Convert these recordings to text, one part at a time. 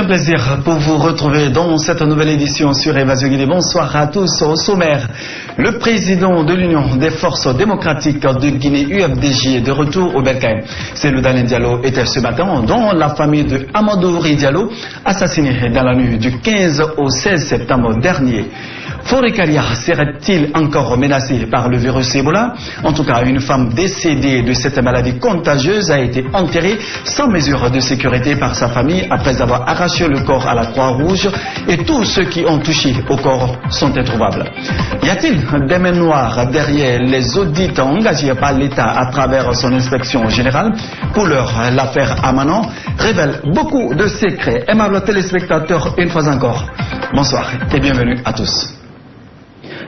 plaisir pour vous retrouver dans cette nouvelle édition sur Évasion Guinée. Bonsoir à tous. Au sommaire, le président de l'Union des forces démocratiques de Guinée, UFDJ, est de retour au Bercail. Cellou Dalein Diallo était ce matin dans la famille de Amadou Diallo, assassiné dans la nuit du 15 au 16 septembre dernier. Forikaria serait-il encore menacé par le virus Ebola? En tout cas, une femme décédée de cette maladie contagieuse a été enterrée sans mesure de sécurité par sa famille après avoir arraché le corps à la Croix-Rouge et tous ceux qui ont touché au corps sont introuvables. Y a-t-il des mains noires derrière les audits engagés par l'État à travers son inspection générale? Pour l'heure, l'affaire Amanan révèle beaucoup de secrets. Aimables téléspectateurs, une fois encore, bonsoir et bienvenue à tous.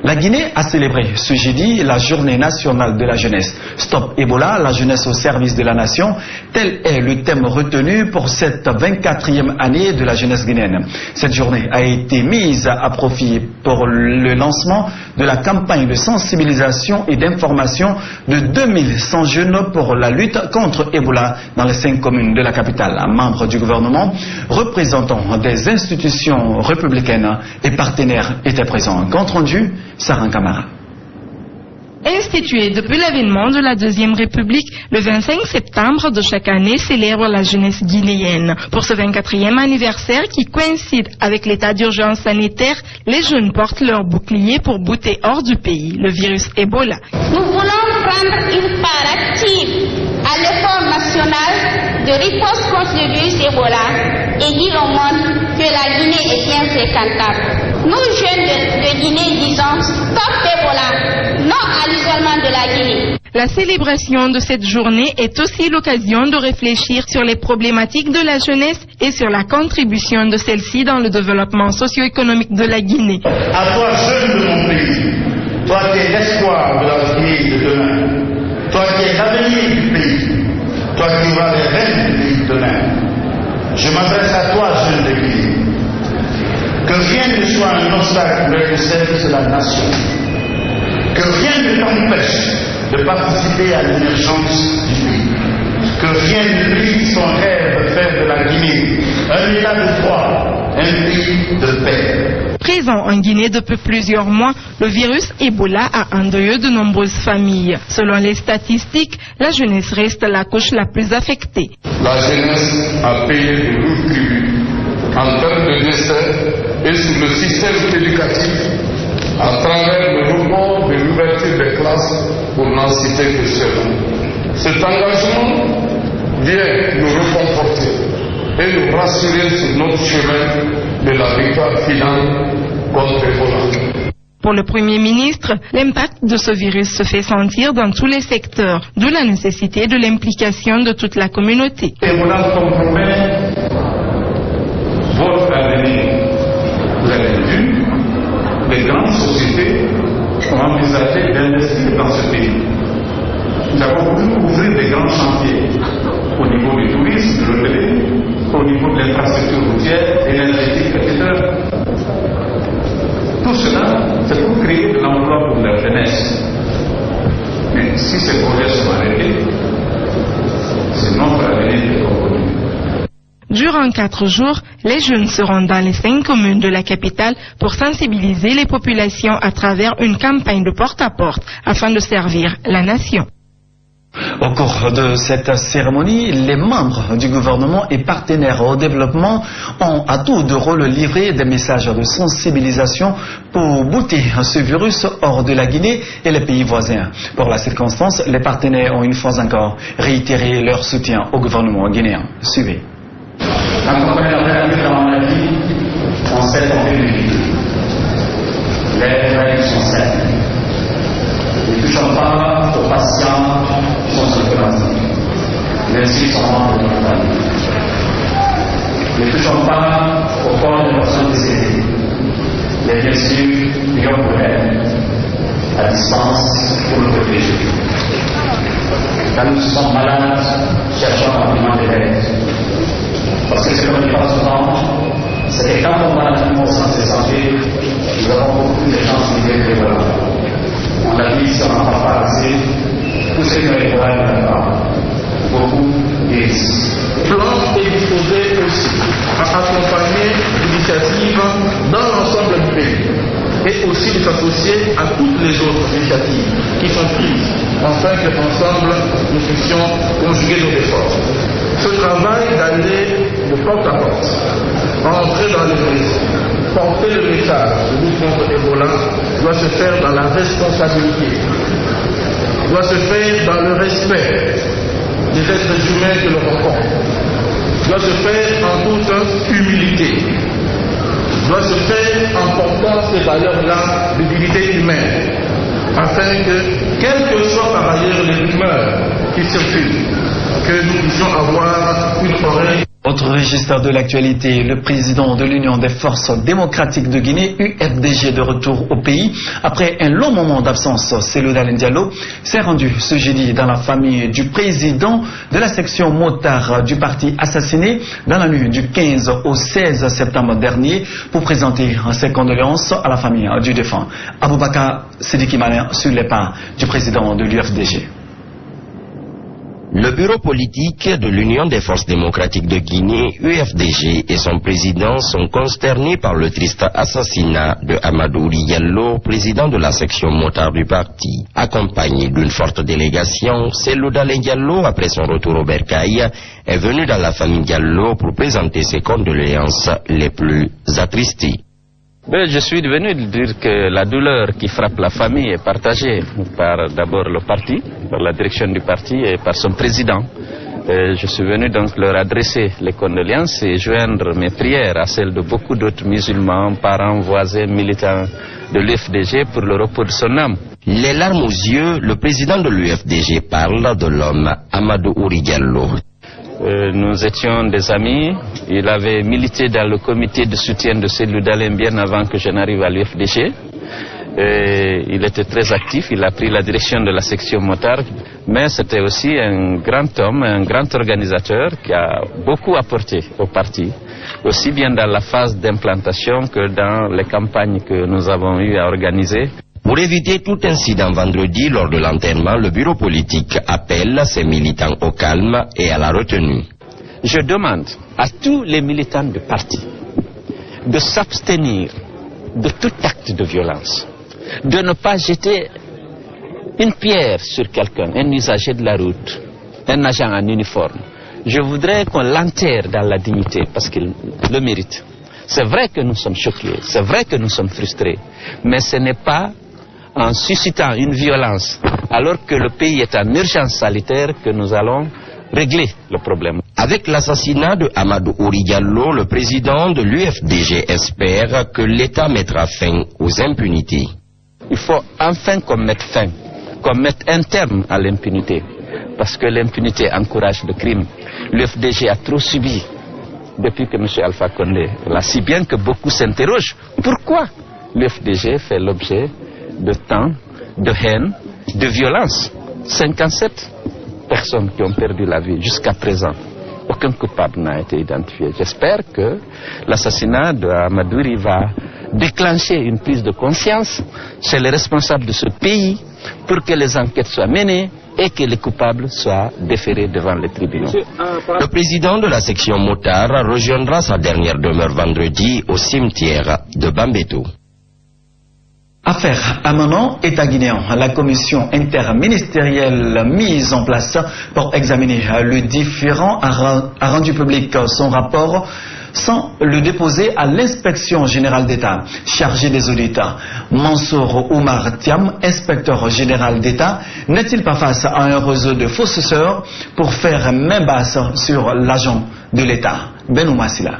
La Guinée a célébré ce jeudi la journée nationale de la jeunesse. Stop Ebola, la jeunesse au service de la nation. Tel est le thème retenu pour cette 24e année de la jeunesse guinéenne. Cette journée a été mise à profit pour le lancement de la campagne de sensibilisation et d'information de 2100 jeunes pour la lutte contre Ebola dans les 5 communes de la capitale. Membres du gouvernement, représentants des institutions républicaines et partenaires étaient présents. Compte rendu, Sarah Camara. Institué depuis l'avènement de la Deuxième République, le 25 septembre de chaque année célèbre la jeunesse guinéenne. Pour ce 24e anniversaire qui coïncide avec l'état d'urgence sanitaire, les jeunes portent leur bouclier pour bouter hors du pays le virus Ebola. Nous voulons prendre une part active à l'effort national de riposte contre le virus Ebola et dire au monde que la Guinée est bien fréquentable. Nous, jeunes de Guinée, disons stop Ebola, non à l'isolement de la Guinée. La célébration de cette journée est aussi l'occasion de réfléchir sur les problématiques de la jeunesse et sur la contribution de celle-ci dans le développement socio-économique de la Guinée. À toi, jeune de mon pays, toi qui es l'espoir de la Guinée de demain, toi qui es l'avenir du pays, toi qui auras les rênes du pays de demain, je m'adresse à toi, jeune de Guinée. Que rien ne soit un obstacle pour le service de la nation. Que rien ne t'empêche de participer à l'émergence du pays. Que rien ne brise ton rêve de faire de la Guinée un état de droit, un pays de paix. Présent en Guinée depuis plusieurs mois, le virus Ebola a endeuillé de nombreuses familles. Selon les statistiques, la jeunesse reste la couche la plus affectée. La jeunesse a payé de lourds tributs en termes de décès et sur le système éducatif à travers le report de l'ouverture des classes pour n'en citer que cela. Cet engagement vient nous reconforter et nous rassurer sur notre chemin de la victoire finale contre Ebola. Pour le Premier ministre, l'impact de ce virus se fait sentir dans tous les secteurs, d'où la nécessité de l'implication de toute la communauté. Ebola compromet votre avenir. Vous avez vu, les grandes sociétés ont envisagé d'investir dans ce pays. Nous avons voulu ouvrir des grands chantiers au niveau du tourisme, de l'hôtellerie, au niveau de l'infrastructure routière, énergétique, etc. Tout cela, c'est pour créer de l'emploi pour la jeunesse. Mais si ces projets sont arrêtés, c'est notre avenir qui est compromis. Durant 4 jours, les jeunes seront dans les 5 communes de la capitale pour sensibiliser les populations à travers une campagne de porte-à-porte afin de servir la nation. Au cours de cette cérémonie, les membres du gouvernement et partenaires au développement ont à tour de rôle livré des messages de sensibilisation pour bouter ce virus hors de la Guinée et les pays voisins. Pour la circonstance, les partenaires ont une fois encore réitéré leur soutien au gouvernement guinéen. Suivez. Quand on connaît la réalité de la maladie, on sait qu'on fait du vide. Les règles sont simples. Ne touchons pas aux patients qui sont symptomatiques, même s'ils sont membres de notre famille. Ne touchons pas au corps de personnes décédées, mais bien sûr, prions pour elles, à distance, pour nous protéger. Quand nous sommes malades, cherchons rapidement de l'aide. Parce que c'est comme il passe souvent, c'est que quand on va au centre de santé, nous avons beaucoup de chances de guérir Ebola. On l'a dit, si on n'en parle pas assez, tous ceux qui ont Ebola ne l'ont pas. Beaucoup guérissent. Plan est disposé aussi à accompagner dans l'ensemble du pays et aussi de s'associer à toutes les autres initiatives qui sont prises afin qu'ensemble nous puissions conjuguer nos efforts. Ce travail d'aller de porte à porte, entrer dans les maisons, porter le message de lutte contre Ebola doit se faire dans la responsabilité, doit se faire dans le respect des êtres humains que l'on rencontre, doit se faire en toute humilité, doit se faire en portant ces valeurs-là de dignité humaine, afin que, quelles que soient par ailleurs les rumeurs qui circulent, que nous puissions avoir une oreille. Autre registre de l'actualité, le président de l'Union des forces démocratiques de Guinée, UFDG, de retour au pays. Après un long moment d'absence, Cellou Dalein Diallo s'est rendu ce jeudi dans la famille du président de la section motard du parti assassiné dans la nuit du 15 au 16 septembre dernier pour présenter ses condoléances à la famille du défunt. Aboubakar Sidiki Malin sur les pas du président de l'UFDG. Le bureau politique de l'Union des forces démocratiques de Guinée, UFDG, et son président sont consternés par le triste assassinat de Amadou Diallo, président de la section motard du parti. Accompagné d'une forte délégation, Cellou Dalein Diallo, après son retour au Bercail, est venu dans la famille Diallo pour présenter ses condoléances les plus attristées. Je suis venu dire que la douleur qui frappe la famille est partagée par d'abord le parti, par la direction du parti et par son président. Je suis venu donc leur adresser les condoléances et joindre mes prières à celles de beaucoup d'autres musulmans, parents, voisins, militants de l'UFDG pour le repos de son âme. Les larmes aux yeux, le président de l'UFDG parle de l'homme Amadou Diallo. Nous étions des amis. Il avait milité dans le comité de soutien de Cellou Dalein bien avant que je n'arrive à l'UFDG. Il était très actif, il a pris la direction de la section motard, mais c'était aussi un grand homme, un grand organisateur qui a beaucoup apporté au parti, aussi bien dans la phase d'implantation que dans les campagnes que nous avons eu à organiser. Pour éviter tout incident vendredi lors de l'enterrement, le bureau politique appelle ses militants au calme et à la retenue. Je demande à tous les militants du parti de s'abstenir de tout acte de violence, de ne pas jeter une pierre sur quelqu'un, un usager de la route, un agent en uniforme. Je voudrais qu'on l'enterre dans la dignité parce qu'il le mérite. C'est vrai que nous sommes choqués, c'est vrai que nous sommes frustrés, mais ce n'est pas en suscitant une violence alors que le pays est en urgence sanitaire que nous allons régler le problème. Avec l'assassinat de Amadou Diallo, le président de l'UFDG espère que l'État mettra fin aux impunités. Il faut enfin qu'on mette fin, qu'on mette un terme à l'impunité, parce que l'impunité encourage le crime. L'UFDG a trop subi depuis que M. Alpha Condé est là, si bien que beaucoup s'interrogent pourquoi l'UFDG fait l'objet de temps, de haine, de violence. 57 personnes qui ont perdu la vie jusqu'à présent. Aucun coupable n'a été identifié. J'espère que l'assassinat de Amadouri va déclencher une prise de conscience chez les responsables de ce pays pour que les enquêtes soient menées et que les coupables soient déférés devant les tribunaux. Le président de la section motard rejoindra sa dernière demeure vendredi au cimetière de Bambeto. Affaire amenant État guinéen, la commission interministérielle mise en place pour examiner le différend a rendu public son rapport sans le déposer à l'inspection générale d'État. Chargé des audits, Mansour Oumar Thiam, inspecteur général d'État, n'est-il pas face à un réseau de fausseurs pour faire main basse sur l'agent de l'État? Benouma Silla.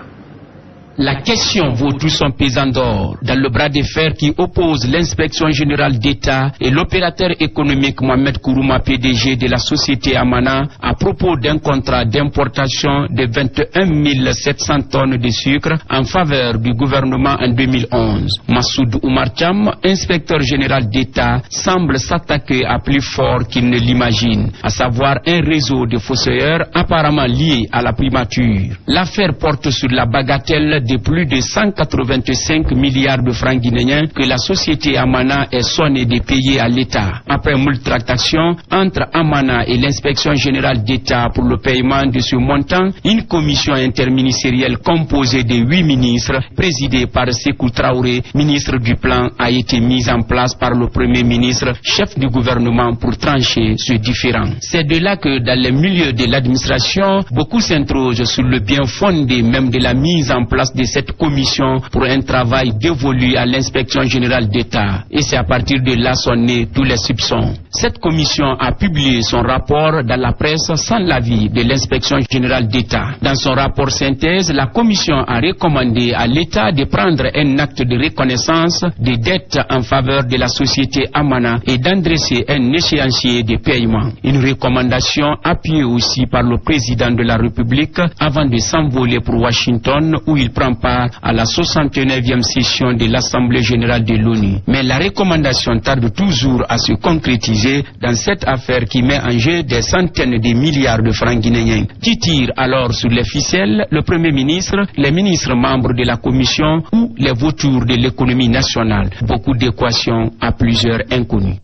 La question vaut tout son pesant d'or dans le bras de fer qui oppose l'inspection générale d'État et l'opérateur économique Mohamed Kourouma, PDG de la société Amana, à propos d'un contrat d'importation de 21 700 tonnes de sucre en faveur du gouvernement en 2011. Massoud Oumar Thiam, inspecteur général d'État, semble s'attaquer à plus fort qu'il ne l'imagine, à savoir un réseau de fossoyeurs apparemment liés à la primature. L'affaire porte sur la bagatelle de plus de 185 milliards de francs guinéens que la société Amana est sonnée de payer à l'État. Après moult tractations entre Amana et l'inspection générale d'État pour le paiement de ce montant, une commission interministérielle composée de 8 ministres, présidée par Sékou Traoré, ministre du Plan, a été mise en place par le Premier ministre, chef du gouvernement, pour trancher ce différend. C'est de là que dans les milieux de l'administration, beaucoup s'interrogent sur le bien fondé même de la mise en place de cette commission pour un travail dévolu à l'inspection générale d'État. Et c'est à partir de là sont nés tous les soupçons. Cette commission a publié son rapport dans la presse sans l'avis de l'inspection générale d'État. Dans son rapport synthèse, la commission a recommandé à l'État de prendre un acte de reconnaissance des dettes en faveur de la société Amana et d'endresser un échéancier de paiement. Une recommandation appuyée aussi par le président de la République avant de s'envoler pour Washington où il prend part à la 69e session de l'Assemblée générale de l'ONU. Mais la recommandation tarde toujours à se concrétiser dans cette affaire qui met en jeu des centaines de milliards de francs guinéens. Qui tire alors sur les ficelles? Le Premier ministre, les ministres membres de la Commission ou les vautours de l'économie nationale? Beaucoup d'équations à plusieurs inconnus.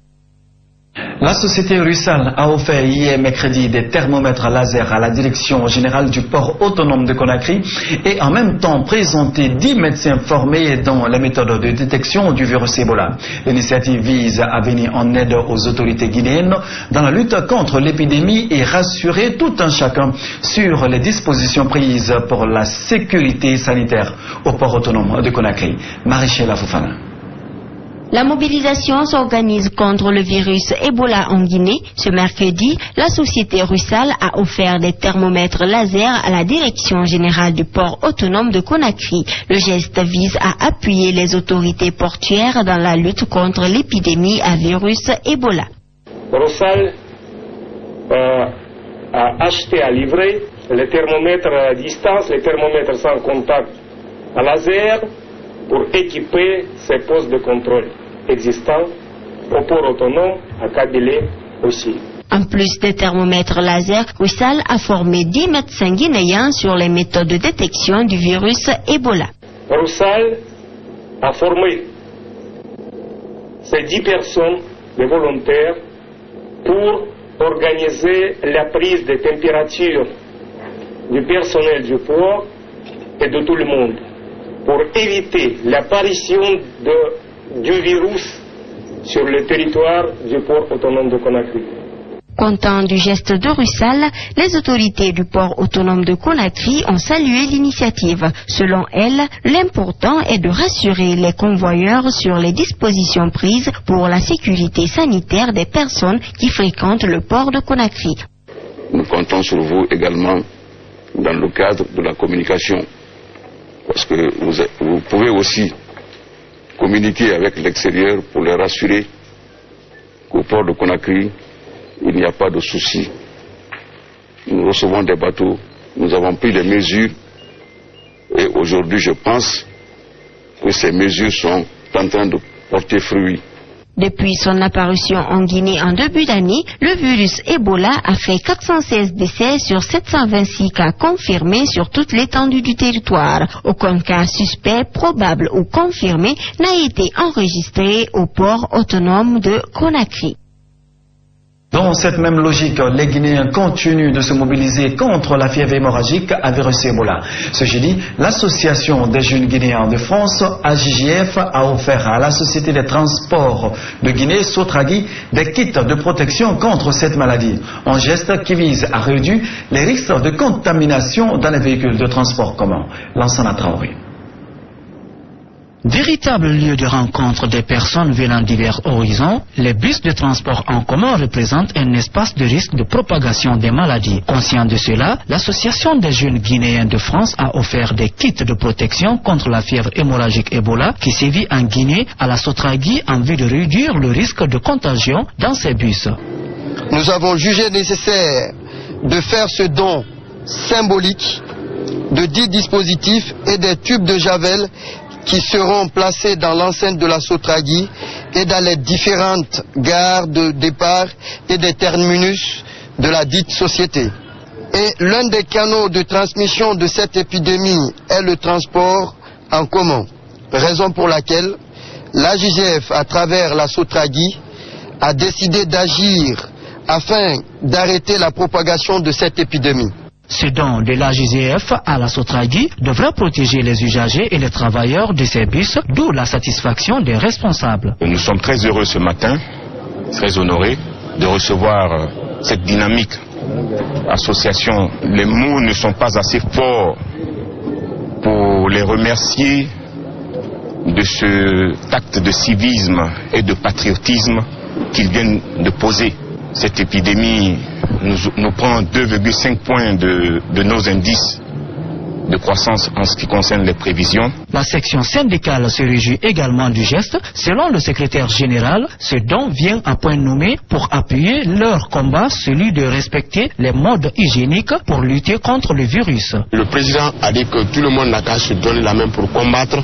La société Rusal a offert hier mercredi des thermomètres laser à la direction générale du port autonome de Conakry et en même temps présenté 10 médecins formés dans les méthodes de détection du virus Ebola. L'initiative vise à venir en aide aux autorités guinéennes dans la lutte contre l'épidémie et rassurer tout un chacun sur les dispositions prises pour la sécurité sanitaire au port autonome de Conakry. Marichela Fofana. La mobilisation s'organise contre le virus Ebola en Guinée. Ce mercredi, la société Rusal a offert des thermomètres laser à la direction générale du port autonome de Conakry. Le geste vise à appuyer les autorités portuaires dans la lutte contre l'épidémie à virus Ebola. Rusal a acheté à livrer les thermomètres à distance, les thermomètres sans contact à laser, pour équiper ces postes de contrôle existants au port autonome à Kabylie aussi. En plus des thermomètres laser, Rusal a formé 10 médecins guinéens sur les méthodes de détection du virus Ebola. Rusal a formé ces 10 personnes, des volontaires, pour organiser la prise de température du personnel du port et de tout le monde, pour éviter l'apparition du virus sur le territoire du port autonome de Conakry. Content du geste de Rusal, les autorités du port autonome de Conakry ont salué l'initiative. Selon elles, l'important est de rassurer les convoyeurs sur les dispositions prises pour la sécurité sanitaire des personnes qui fréquentent le port de Conakry. Nous comptons sur vous également dans le cadre de la communication. Parce que vous pouvez aussi communiquer avec l'extérieur pour les rassurer qu'au port de Conakry, il n'y a pas de souci. Nous recevons des bateaux, nous avons pris des mesures et aujourd'hui je pense que ces mesures sont en train de porter fruit. Depuis son apparition en Guinée en début d'année, le virus Ebola a fait 416 décès sur 726 cas confirmés sur toute l'étendue du territoire. Aucun cas suspect, probable ou confirmé n'a été enregistré au port autonome de Conakry. Dans cette même logique, les Guinéens continuent de se mobiliser contre la fièvre hémorragique à virus Ebola. Ce jeudi, l'Association des jeunes Guinéens de France, AJJF, a offert à la Société des transports de Guinée, Sotragui, des kits de protection contre cette maladie. Un geste qui vise à réduire les risques de contamination dans les véhicules de transport commun. Lansana Traoré. Véritable lieu de rencontre des personnes venant divers horizons, les bus de transport en commun représentent un espace de risque de propagation des maladies. Conscient de cela, l'Association des jeunes Guinéens de France a offert des kits de protection contre la fièvre hémorragique Ebola qui sévit en Guinée à la Sotragui en vue de réduire le risque de contagion dans ces bus. Nous avons jugé nécessaire de faire ce don symbolique de 10 dispositifs et des tubes de javel qui seront placés dans l'enceinte de la Sotragui et dans les différentes gares de départ et des terminus de la dite société. Et l'un des canaux de transmission de cette épidémie est le transport en commun, raison pour laquelle l'AJGF, à travers la Sotragui, a décidé d'agir afin d'arrêter la propagation de cette épidémie. Ce don de l'AJGF à la Sotragui devra protéger les usagers et les travailleurs de ces bus, d'où la satisfaction des responsables. Nous sommes très heureux ce matin, très honorés de recevoir cette dynamique association. Les mots ne sont pas assez forts pour les remercier de ce acte de civisme et de patriotisme qu'ils viennent de poser. Cette épidémie nous prend 2,5 points de nos indices de croissance en ce qui concerne les prévisions. La section syndicale se réjouit également du geste. Selon le secrétaire général, ce don vient à point nommé pour appuyer leur combat, celui de respecter les modes hygiéniques pour lutter contre le virus. Le président a dit que tout le monde n'a qu'à se donner la main pour combattre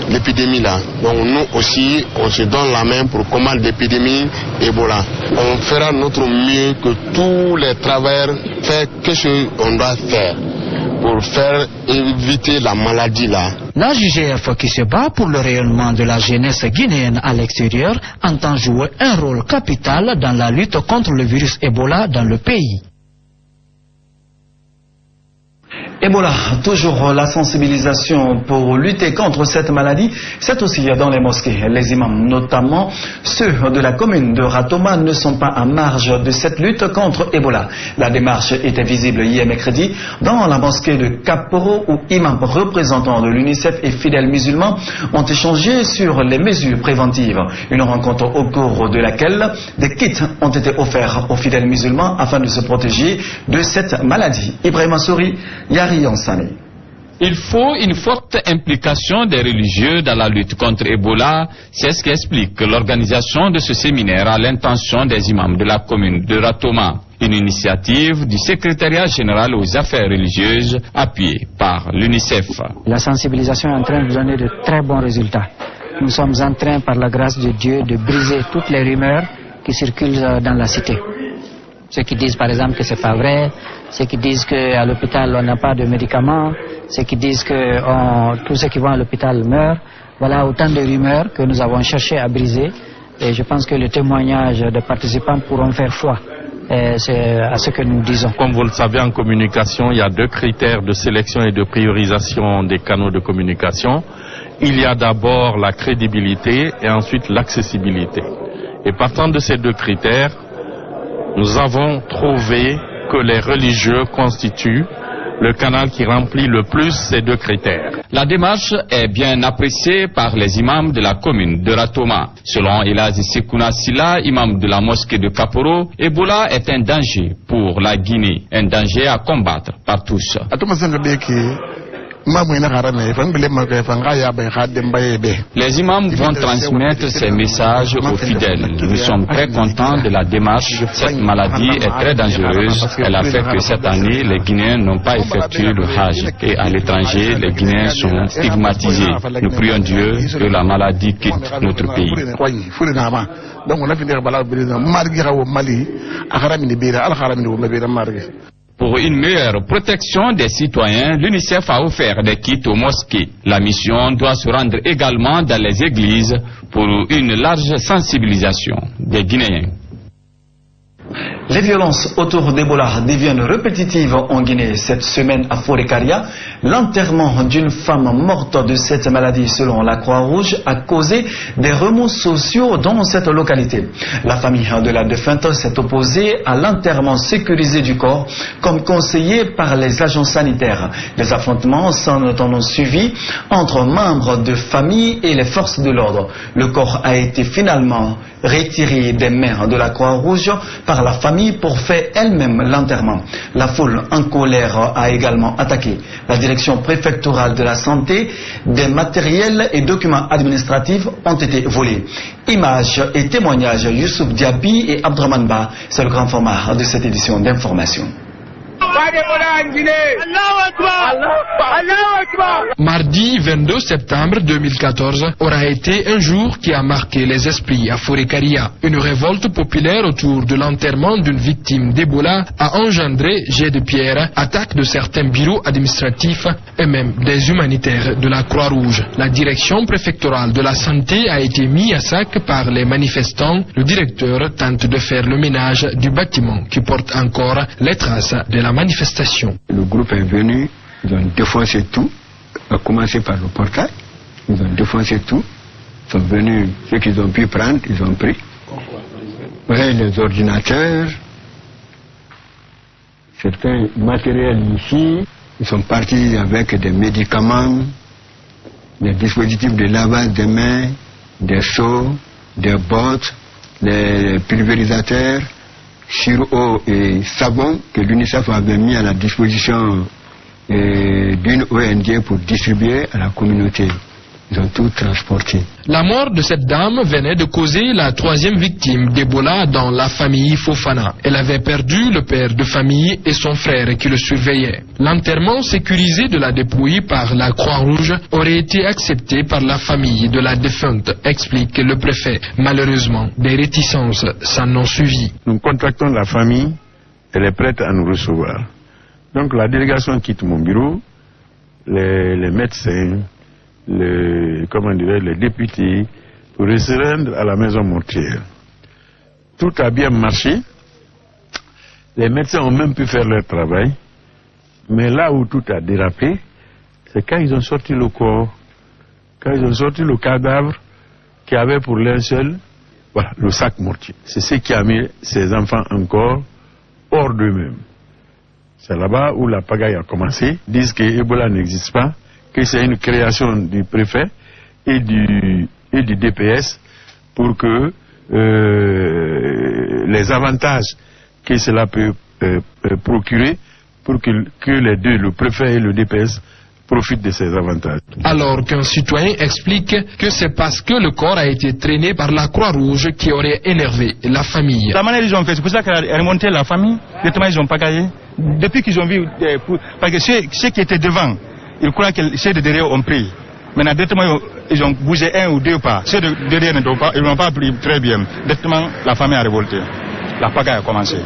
l'épidémie là. Donc nous aussi, on se donne la main pour combattre l'épidémie Ebola. On fera notre mieux que tous les travailleurs fassent ce qu'on doit faire pour faire éviter la maladie là. La JGF, qui se bat pour le rayonnement de la jeunesse guinéenne à l'extérieur, entend jouer un rôle capital dans la lutte contre le virus Ebola dans le pays. Ebola, toujours la sensibilisation pour lutter contre cette maladie, c'est aussi dans les mosquées. Les imams, notamment ceux de la commune de Ratoma, ne sont pas en marge de cette lutte contre Ebola. La démarche était visible hier mercredi dans la mosquée de Kaporo, où imams représentants de l'UNICEF et fidèles musulmans ont échangé sur les mesures préventives. Une rencontre au cours de laquelle des kits ont été offerts aux fidèles musulmans afin de se protéger de cette maladie. Ibrahima Souri, Yari Yansani. Il faut une forte implication des religieux dans la lutte contre Ebola. C'est ce qu'explique l'organisation de ce séminaire à l'intention des imams de la commune de Ratoma. Une initiative du secrétariat général aux affaires religieuses appuyée par l'UNICEF. La sensibilisation est en train de donner de très bons résultats. Nous sommes en train, par la grâce de Dieu, de briser toutes les rumeurs qui circulent dans la cité. Ceux qui disent par exemple que c'est pas vrai, ceux qui disent qu'à l'hôpital on n'a pas de médicaments, ceux qui disent que tous ceux qui vont à l'hôpital meurent. Voilà autant de rumeurs que nous avons cherché à briser et je pense que les témoignages des participants pourront faire foi. C'est à ce que nous disons. Comme vous le savez, en communication, il y a 2 critères de sélection et de priorisation des canaux de communication. Il y a d'abord la crédibilité et ensuite l'accessibilité. Et partant de ces 2 critères, nous avons trouvé que les religieux constituent le canal qui remplit le plus ces 2 critères. La démarche est bien appréciée par les imams de la commune de Ratoma. Selon Elazi Sekouna Silla, imam de la mosquée de Kaporo, Ebola est un danger pour la Guinée, un danger à combattre par tous. Les imams vont transmettre ces messages aux fidèles. Nous sommes très contents de la démarche. Cette maladie est très dangereuse. Elle a fait que cette année, les Guinéens n'ont pas effectué le Hajj. Et à l'étranger, les Guinéens sont stigmatisés. Nous prions Dieu que la maladie quitte notre pays. Pour une meilleure protection des citoyens, l'UNICEF a offert des kits aux mosquées. La mission doit se rendre également dans les églises pour une large sensibilisation des Guinéens. Les violences autour d'Ebola deviennent répétitives en Guinée. Cette semaine à Forekaria, l'enterrement d'une femme morte de cette maladie selon la Croix-Rouge a causé des remous sociaux dans cette localité. La famille de la défunte s'est opposée à l'enterrement sécurisé du corps comme conseillé par les agents sanitaires. Des affrontements s'en ont suivi entre membres de famille et les forces de l'ordre. Le corps a été finalement retiré des mains de la Croix-Rouge par la famille pour faire elle-même l'enterrement. La foule en colère a également attaqué la direction préfectorale de la santé. Des matériels et documents administratifs ont été volés. Images et témoignages Youssouf Diaby et Abdraman Ba, c'est le grand format de cette édition d'information. Pas d'Ebola en Guinée. Mardi 22 septembre 2014 aura été un jour qui a marqué les esprits à Forêt-Caria. Une révolte populaire autour de l'enterrement d'une victime d'Ebola a engendré jets de pierre, attaques de certains bureaux administratifs et même des humanitaires de la Croix-Rouge. La direction préfectorale de la santé a été mise à sac par les manifestants. Le directeur tente de faire le ménage du bâtiment qui porte encore les traces de la manifestation. Le groupe est venu, ils ont défoncé tout, à commencer par le portail, ils ont défoncé tout, ils sont venus, ceux qu'ils ont pu prendre, ils ont pris. Ouais, les ordinateurs, certains matériels ici, ils sont partis avec des médicaments, des dispositifs de lavage des mains, des seaux, des bottes, des pulvérisateurs, sur eau et savon que l'UNICEF avait mis à la disposition d'une ONG pour distribuer à la communauté. Ils ont tout transporté. La mort de cette dame venait de causer la 3e victime d'Ebola dans la famille Fofana. Elle avait perdu le père de famille et son frère qui le surveillait. L'enterrement sécurisé de la dépouille par la Croix-Rouge aurait été accepté par la famille de la défunte, explique le préfet. Malheureusement, des réticences s'en ont suivi. Nous contactons la famille, elle est prête à nous recevoir. Donc la délégation quitte mon bureau, les médecins, les députés, pour se rendre à la maison mortuaire. Tout a bien marché. Les médecins ont même pu faire leur travail. Mais là où tout a dérapé, c'est quand ils ont sorti le corps, quand ils ont sorti le cadavre qui avait pour l'un seul, voilà, le sac mortier. C'est ce qui a mis ces enfants encore hors d'eux-mêmes. C'est là-bas où la pagaille a commencé. Ils disent que Ebola n'existe pas, que c'est une création du préfet et du DPS pour que les avantages que cela peut procurer, pour que les deux, le préfet et le DPS, profitent de ces avantages. Alors qu'un citoyen explique que c'est parce que le corps a été traîné par la Croix-Rouge qui aurait énervé la famille. La manière ils ont fait, c'est pour ça qu'elle a remonté la famille, directement ils ont pagaillé. Depuis qu'ils ont vu, parce que ceux qui étaient devant, ils croient que ceux de derrière ont pris. Maintenant, directement, ils ont bougé 1 ou 2 pas. Ceux de derrière n'ont pas pris très bien. Directement, la famille a révolté. La pagaille a commencé.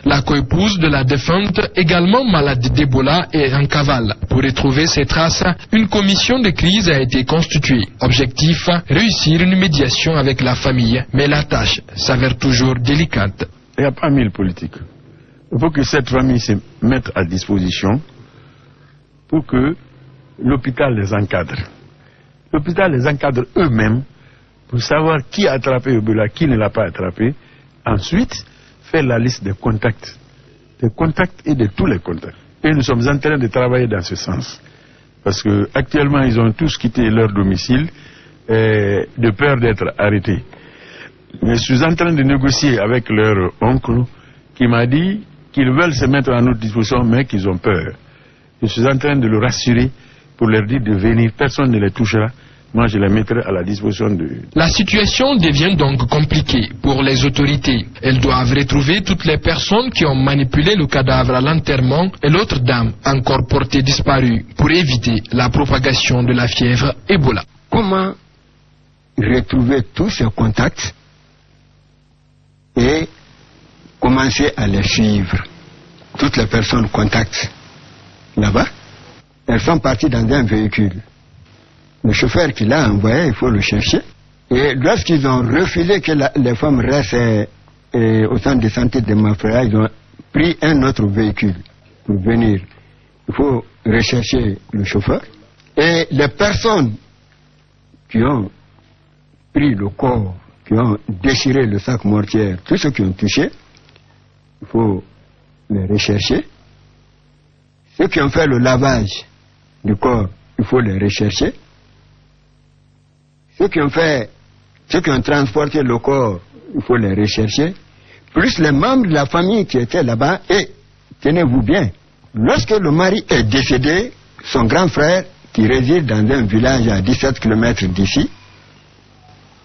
La coépouse de la défunte, également malade d'Ebola, est en cavale. Pour retrouver ses traces, une commission de crise a été constituée. Objectif, réussir une médiation avec la famille. Mais la tâche s'avère toujours délicate. Il n'y a pas 1000 politiques. Il faut que cette famille se mette à disposition pour que l'hôpital les encadre. L'hôpital les encadre eux-mêmes pour savoir qui a attrapé Ebola, qui ne l'a pas attrapé. Ensuite, faire la liste des contacts et de tous les contacts. Et nous sommes en train de travailler dans ce sens. Parce qu'actuellement, ils ont tous quitté leur domicile de peur d'être arrêtés. Mais je suis en train de négocier avec leur oncle qui m'a dit qu'ils veulent se mettre à notre disposition, mais qu'ils ont peur. Je suis en train de le rassurer pour leur dire de venir. Personne ne les touchera. Moi, je les mettrai à la disposition de... La situation devient donc compliquée pour les autorités. Elles doivent retrouver toutes les personnes qui ont manipulé le cadavre à l'enterrement et l'autre dame encore portée disparue pour éviter la propagation de la fièvre Ebola. Comment retrouver tous ces contacts et commencer à les suivre? Toutes les personnes contacts là-bas, elles sont parties dans un véhicule. Le chauffeur qui l'a envoyé, il faut le chercher. Et lorsqu'ils ont refusé que les femmes restent au centre de santé de Mafra, ils ont pris un autre véhicule pour venir. Il faut rechercher le chauffeur. Et les personnes qui ont pris le corps, qui ont déchiré le sac mortier, tous ceux qui ont touché, il faut les rechercher. Ceux qui ont fait le lavage du corps, il faut les rechercher. Ceux qui ont transporté le corps, il faut les rechercher. Plus les membres de la famille qui étaient là-bas. Et tenez-vous bien, lorsque le mari est décédé, son grand frère, qui réside dans un village à 17 km d'ici,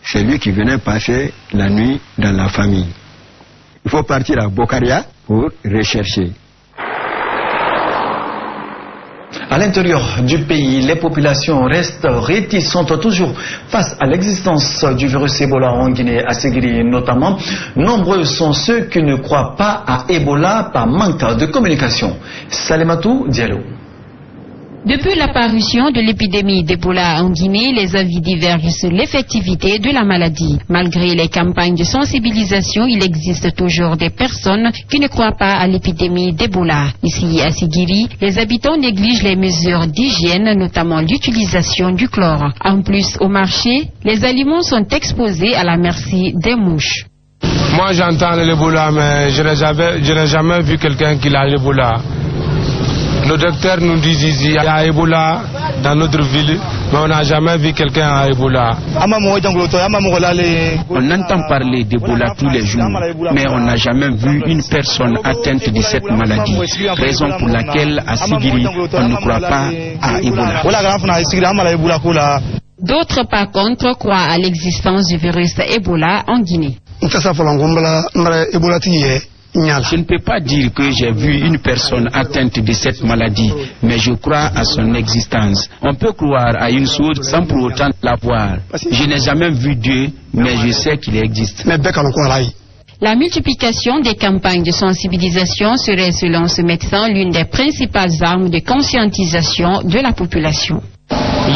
c'est lui qui venait passer la nuit dans la famille. Il faut partir à Bokaria pour rechercher. À l'intérieur du pays, les populations restent réticentes toujours face à l'existence du virus Ebola en Guinée, à Ségiri notamment. Nombreux sont ceux qui ne croient pas à Ebola par manque de communication. Salematou Diallo. Depuis l'apparition de l'épidémie d'Ebola en Guinée, les avis divergent sur l'effectivité de la maladie. Malgré les campagnes de sensibilisation, il existe toujours des personnes qui ne croient pas à l'épidémie d'Ebola. Ici à Ségiri, les habitants négligent les mesures d'hygiène, notamment l'utilisation du chlore. En plus, au marché, les aliments sont exposés à la merci des mouches. Moi j'entends l'Ebola, mais je n'ai jamais vu quelqu'un qui a l'Ebola. Nos docteurs nous disent ici, il y a Ebola dans notre ville, mais on n'a jamais vu quelqu'un à Ebola. On entend parler d'Ebola tous les jours, mais on n'a jamais vu une personne atteinte de cette maladie. Raison pour laquelle à Ségiri, on ne croit pas à Ebola. D'autres, par contre, croient à l'existence du virus Ebola en Guinée. Je ne peux pas dire que j'ai vu une personne atteinte de cette maladie, mais je crois à son existence. On peut croire à une chose sans pour autant la voir. Je n'ai jamais vu Dieu, mais je sais qu'il existe. La multiplication des campagnes de sensibilisation serait, selon ce médecin, l'une des principales armes de conscientisation de la population.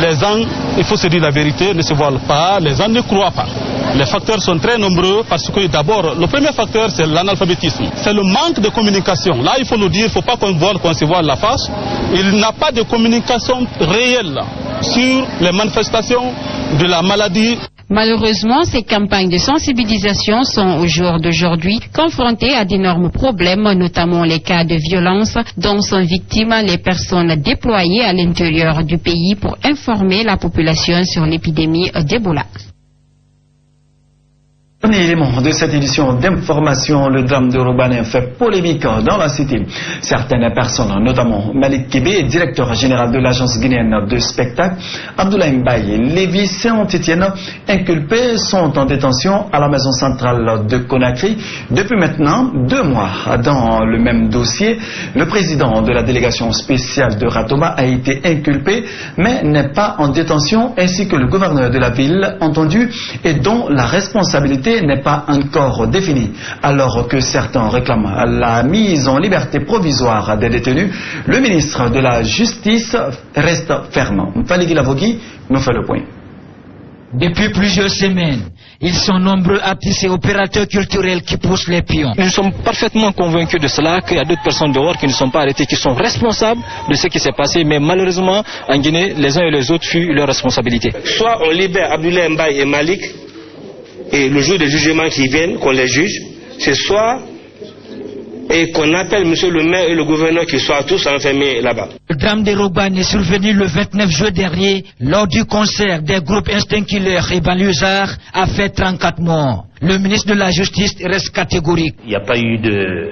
Les gens, il faut se dire la vérité, ne se voilent pas, les gens ne croient pas. Les facteurs sont très nombreux parce que d'abord, le premier facteur c'est l'analphabétisme. C'est le manque de communication. Là, il faut le dire, il ne faut pas qu'on se voile la face. Il n'y a pas de communication réelle sur les manifestations de la maladie. Malheureusement, ces campagnes de sensibilisation sont au jour d'aujourd'hui confrontées à d'énormes problèmes, notamment les cas de violence dont sont victimes les personnes déployées à l'intérieur du pays pour informer la population sur l'épidémie d'Ebola. Dernier élément de cette édition d'information, le drame de Robanin fait polémique dans la cité. Certaines personnes, notamment Malik Kébé, directeur général de l'agence guinéenne de spectacle, Abdoulaye Mbaye, Lévi Saint-Étienne, inculpés, sont en détention à la maison centrale de Conakry depuis maintenant 2 mois. Dans le même dossier, le président de la délégation spéciale de Ratoma a été inculpé, mais n'est pas en détention, ainsi que le gouverneur de la ville entendu et dont la responsabilité n'est pas encore définie. Alors que certains réclament la mise en liberté provisoire des détenus, le ministre de la Justice reste ferme. Falégui Lavogui nous fait le point. Depuis plusieurs semaines, ils sont nombreux artistes et opérateurs culturels qui poussent les pions. Nous sommes parfaitement convaincus de cela, qu'il y a d'autres personnes dehors qui ne sont pas arrêtées, qui sont responsables de ce qui s'est passé, mais malheureusement, en Guinée, les uns et les autres fuient leurs responsabilités. Soit on libère Abdoulaye Mbaye et Malik, et le jour des jugements qui viennent, qu'on les juge, c'est soit et qu'on appelle monsieur le maire et le gouverneur qui soient tous enfermés là-bas. Le drame de Roban est survenu le 29 juin dernier lors du concert des groupes Instinct Killer et Banlieusards a fait 34 morts. Le ministre de la Justice reste catégorique. Il n'y a pas eu de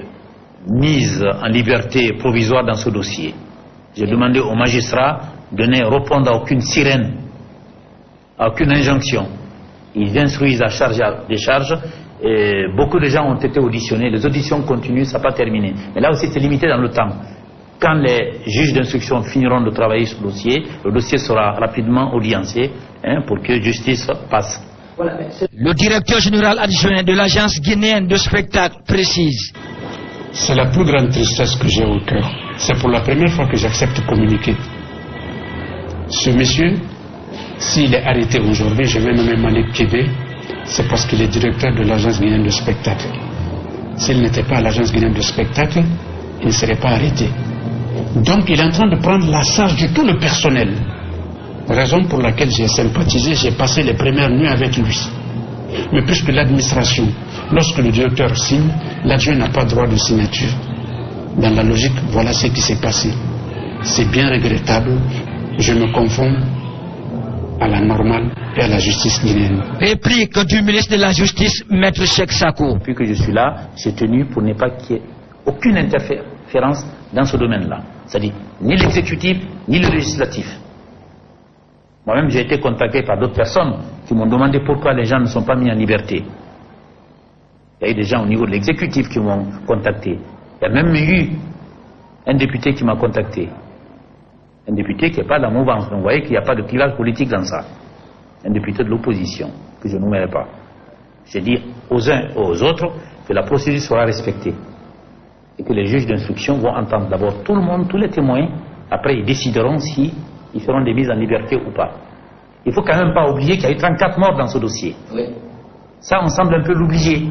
mise en liberté provisoire dans ce dossier. J'ai demandé aux magistrats de ne répondre à aucune sirène, à aucune injonction. Ils instruisent à charge à décharge. Et beaucoup de gens ont été auditionnés. Les auditions continuent, ça n'a pas terminé. Mais là aussi, c'est limité dans le temps. Quand les juges d'instruction finiront de travailler sur le dossier sera rapidement audiencé pour que justice passe. Le directeur général adjoint de l'agence guinéenne de spectacle précise. C'est la plus grande tristesse que j'ai au cœur. C'est pour la première fois que j'accepte de communiquer. Ce monsieur, s'il est arrêté aujourd'hui, je vais nommer Malik Kébé, c'est parce qu'il est directeur de l'agence guinéenne de spectacle. S'il n'était pas à l'agence guinéenne de spectacle, il ne serait pas arrêté. Donc il est en train de prendre la charge de tout le personnel. Raison pour laquelle j'ai sympathisé, j'ai passé les premières nuits avec lui. Mais puisque l'administration, lorsque le directeur signe, l'adjoint n'a pas droit de signature. Dans la logique, voilà ce qui s'est passé. C'est bien regrettable. Je me confonds à la normale et à la justice guinéenne. Réplique du ministre de la Justice, Maître Cheikh Sako. Depuis que je suis là, j'ai tenu pour ne pas qu'il y ait aucune interférence dans ce domaine-là. C'est-à-dire ni l'exécutif, ni le législatif. Moi-même, j'ai été contacté par d'autres personnes qui m'ont demandé pourquoi les gens ne sont pas mis en liberté. Il y a eu des gens au niveau de l'exécutif qui m'ont contacté. Il y a même eu un député qui m'a contacté. Un député qui n'est pas dans la mouvance. Donc vous voyez qu'il n'y a pas de clivage politique dans ça. Un député de l'opposition, que je ne nommerai pas. J'ai dit aux uns et aux autres que la procédure sera respectée. Et que les juges d'instruction vont entendre d'abord tout le monde, tous les témoins. Après, ils décideront si ils feront des mises en liberté ou pas. Il ne faut quand même pas oublier qu'il y a eu 34 morts dans ce dossier. Oui. Ça, on semble un peu l'oublier.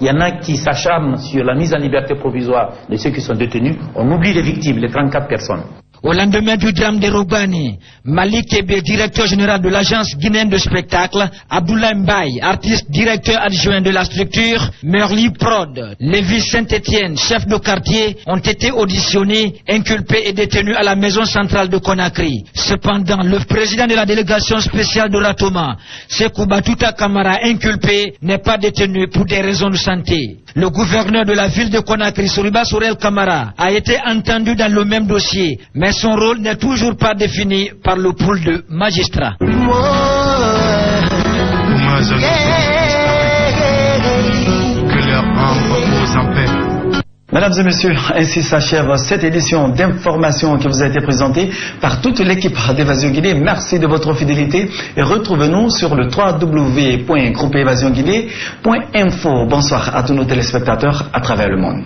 Il y en a qui s'acharnent sur la mise en liberté provisoire de ceux qui sont détenus. On oublie les victimes, les 34 personnes. Au lendemain du drame de Rogani, Malik Kébé, directeur général de l'agence guinéenne de spectacle, Abdoulaye Mbaye, artiste directeur adjoint de la structure, Merli Prod, Lévis Saint-Étienne, chef de quartier, ont été auditionnés, inculpés et détenus à la maison centrale de Conakry. Cependant, le président de la délégation spéciale de Ratoma, Sékou Batouta Camara, inculpé, n'est pas détenu pour des raisons de santé. Le gouverneur de la ville de Conakry, Soriba Sorel Camara, a été entendu dans le même dossier, mais son rôle n'est toujours pas défini par le pool de magistrats. Mesdames et messieurs, ainsi s'achève cette édition d'information qui vous a été présentée par toute l'équipe d'Évasion Guinée. Merci de votre fidélité et retrouvez-nous sur le www.groupeevasionguinée.info. Bonsoir à tous nos téléspectateurs à travers le monde.